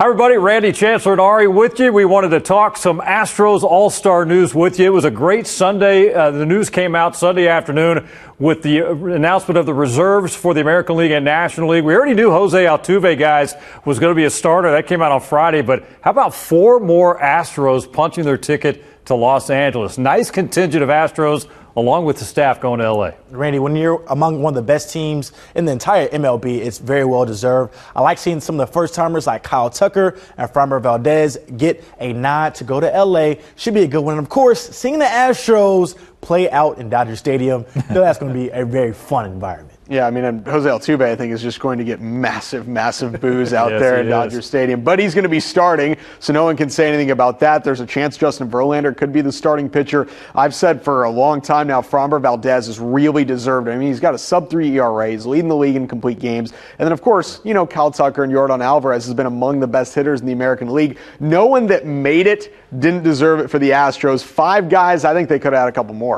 Hi, everybody. Randy, Chancellor, and Ari with you. We wanted to talk some Astros All-Star news with you. It was a great Sunday. The news came out Sunday afternoon with the announcement of the reserves for the American League and National League. We already knew Shohei Ohtani, guys, was going to be a starter. That came out on Friday. But how about 4 more Astros punching their ticket to Los Angeles? Nice contingent of Astros, along with the staff, going to L.A. Randy, when you're among one of the best teams in the entire MLB, it's very well deserved. I like seeing some of the first-timers like Kyle Tucker and Framber Valdez get a nod to go to L.A. Should be a good one. And, of course, seeing the Astros play out in Dodger Stadium, that's going to be a very fun environment. Yeah, I mean, and Shohei Ohtani, I think, is just going to get massive boos out Yes, there in Dodger Stadium. But he's going to be starting, so no one can say anything about that. There's a chance Justin Verlander could be the starting pitcher. I've said for a long time now, Framber Valdez has really deserved it. I mean, he's got a sub-3 ERA. He's leading the league in complete games. And then, of course, you know, Kyle Tucker and Yordan Alvarez has been among the best hitters in the American League. No one that made it didn't deserve it for the Astros. 5 guys, I think they could have had a couple more.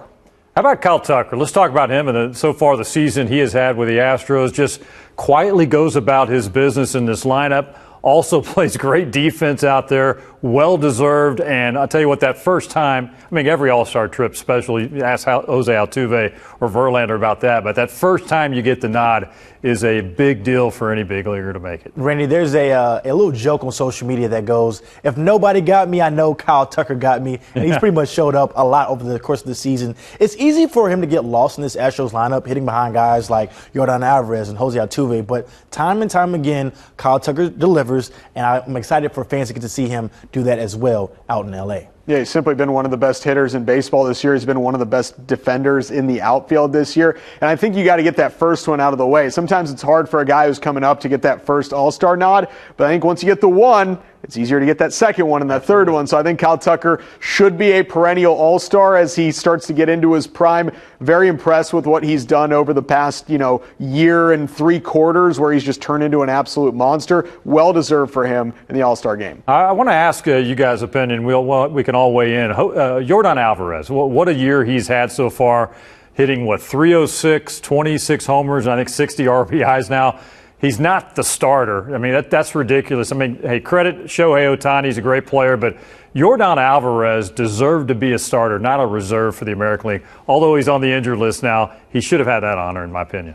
How about Kyle Tucker? Let's talk about him and so far the season he has had with the Astros. Just quietly goes about his business in this lineup. Also plays great defense out there, well-deserved. And I'll tell you what, that first time, I mean, every All-Star trip, especially, ask Shohei Ohtani or Verlander about that, but that first time you get the nod is a big deal for any big leaguer to make it. Randy, there's a little joke on social media that goes, if nobody got me, I know Kyle Tucker got me. And he's pretty much showed up a lot over the course of the season. It's easy for him to get lost in this Astros lineup, hitting behind guys like Yordan Alvarez and Shohei Ohtani, but time and time again, Kyle Tucker delivers. And I'm excited for fans to get to see him do that as well out in L.A. Yeah, he's simply been one of the best hitters in baseball this year. He's been one of the best defenders in the outfield this year. And I think you got to get that first one out of the way. Sometimes it's hard for a guy who's coming up to get that first All-Star nod. But I think once you get the one, it's easier to get that second one and that third one. So I think Kyle Tucker should be a perennial All-Star as he starts to get into his prime. Very impressed with what he's done over the past, year and 3 quarters, where he's just turned into an absolute monster. Well deserved for him in the All-Star game. I want to ask you guys' opinion. We can all weigh in. Yordan Alvarez, what a year he's had so far, hitting 306, 26 homers, and I think 60 RBIs now. He's not the starter. I mean, that's ridiculous. I mean, hey, credit Shohei Ohtani. He's a great player, but Yordan Alvarez deserved to be a starter, not a reserve for the American League. Although he's on the injured list now, he should have had that honor, in my opinion.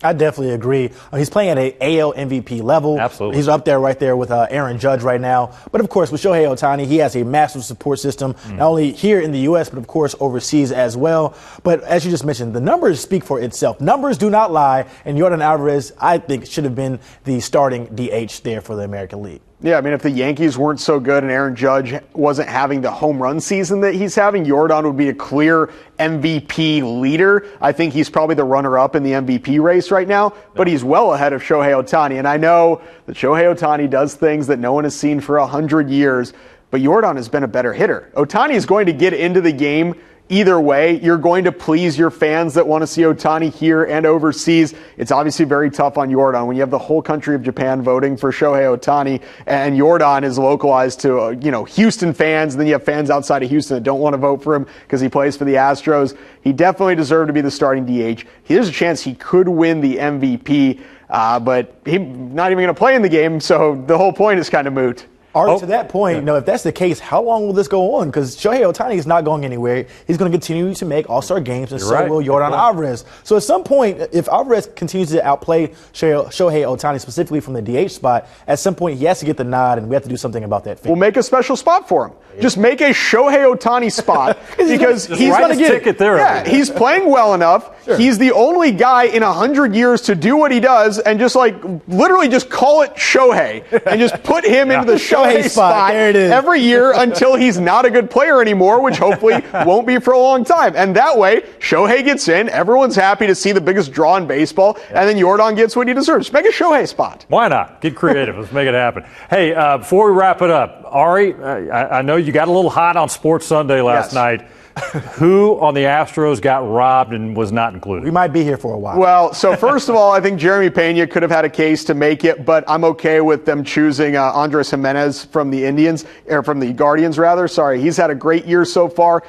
I definitely agree. He's playing at an AL MVP level. Absolutely. He's up there right there with Aaron Judge right now. But, of course, with Shohei Ohtani, he has a massive support system, not only here in the U.S., but, of course, overseas as well. But as you just mentioned, the numbers speak for itself. Numbers do not lie. And Yordan Alvarez, I think, should have been the starting DH there for the American League. Yeah, I mean, if the Yankees weren't so good and Aaron Judge wasn't having the home run season that he's having, Yordan would be a clear MVP leader. I think he's probably the runner-up in the MVP race right now, but he's well ahead of Shohei Ohtani. And I know that Shohei Ohtani does things that no one has seen for 100 years, but Yordan has been a better hitter. Ohtani is going to get into the game either way. You're going to please your fans that want to see Ohtani here and overseas. It's obviously very tough on Yordan when you have the whole country of Japan voting for Shohei Ohtani, and Yordan is localized to Houston fans, and then you have fans outside of Houston that don't want to vote for him because he plays for the Astros. He definitely deserved to be the starting DH. There's a chance he could win the MVP, but he's not even going to play in the game, so the whole point is kind of moot. To that point, if that's the case, how long will this go on? Because Shohei Ohtani is not going anywhere. He's going to continue to make All-Star games, and so will Yordan Alvarez. So at some point, if Alvarez continues to outplay Shohei Ohtani, specifically from the DH spot, at some point he has to get the nod, and we have to do something about that. We'll make a special spot for him. Yeah. Just make a Shohei Ohtani spot because he's going to get ticket there. Yeah, he's playing well enough. Sure. He's the only guy in 100 years to do what he does, and just literally just call it Shohei and just put him into the Shohei spot there it is. Every year until he's not a good player anymore, which hopefully won't be for a long time. And that way, Shohei gets in, everyone's happy to see the biggest draw in baseball, and then Yordan gets what he deserves. Make a Shohei spot. Why not? Get creative. Let's make it happen. Hey, before we wrap it up, Ari, I know you got a little hot on Sports Sunday last night. Who on the Astros got robbed and was not included? We might be here for a while. Well, so first of all, I think Jeremy Pena could have had a case to make it, but I'm okay with them choosing Andres Gimenez Alvarez from the Guardians rather. Sorry, he's had a great year so far.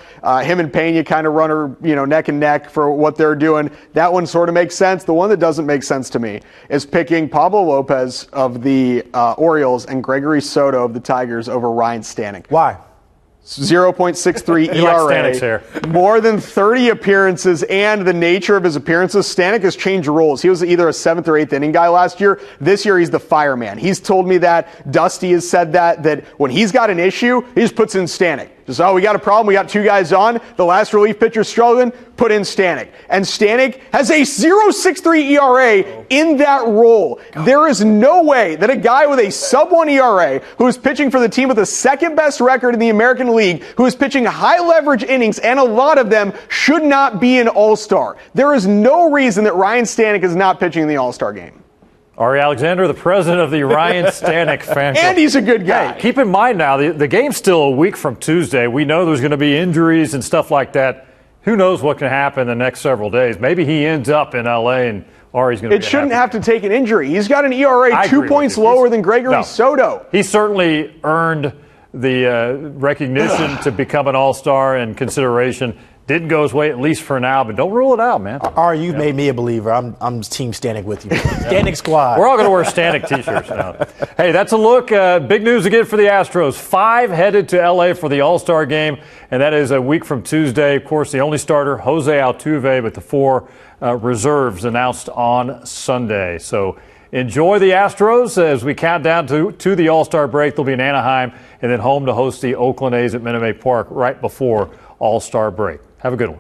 Him and Pena kind of run neck and neck for what they're doing. That one sort of makes sense. The one that doesn't make sense to me is picking Pablo Lopez of the Orioles and Gregory Soto of the Tigers over Ryan Stanek. Why? 0.63 He likes Stanek's hair. more than 30 appearances, and the nature of his appearances. Stanek has changed roles. He was either a 7th or 8th inning guy last year. This year, he's the fireman. He's told me that. Dusty has said that when he's got an issue, he just puts in Stanek. Just, we got a problem. We got 2 guys on. The last relief pitcher's struggling. Put in Stanek. And Stanek has a 0.63 ERA in that role. There is no way that a guy with a sub-1 ERA, who is pitching for the team with the 2nd best record in the American League, who is pitching high leverage innings, and a lot of them, should not be an All-Star. There is no reason that Ryan Stanek is not pitching in the All-Star game. Ari Alexander, the president of the Ryan Stanek fan club. And he's a good guy. Hey, keep in mind now, the game's still a week from Tuesday. We know there's going to be injuries and stuff like that. Who knows what can happen in the next several days? Maybe he ends up in L.A. and Ari's going to be It shouldn't have to take an injury. He's got an ERA 2 points lower than Gregory Soto. He certainly earned the recognition to become an All-Star and consideration. Didn't go his way, at least for now, but don't rule it out, man. Ari, you've made me a believer. I'm Team Stanek with you. Stanek squad. We're all going to wear Stanek T-shirts now. Hey, that's a look. Big news again for the Astros. 5 headed to L.A. for the All-Star game, and that is a week from Tuesday. Of course, the only starter, Jose Altuve, but the 4 reserves announced on Sunday. So enjoy the Astros as we count down to the All-Star break. They'll be in Anaheim and then home to host the Oakland A's at Minute Maid Park right before All-Star break. Have a good one.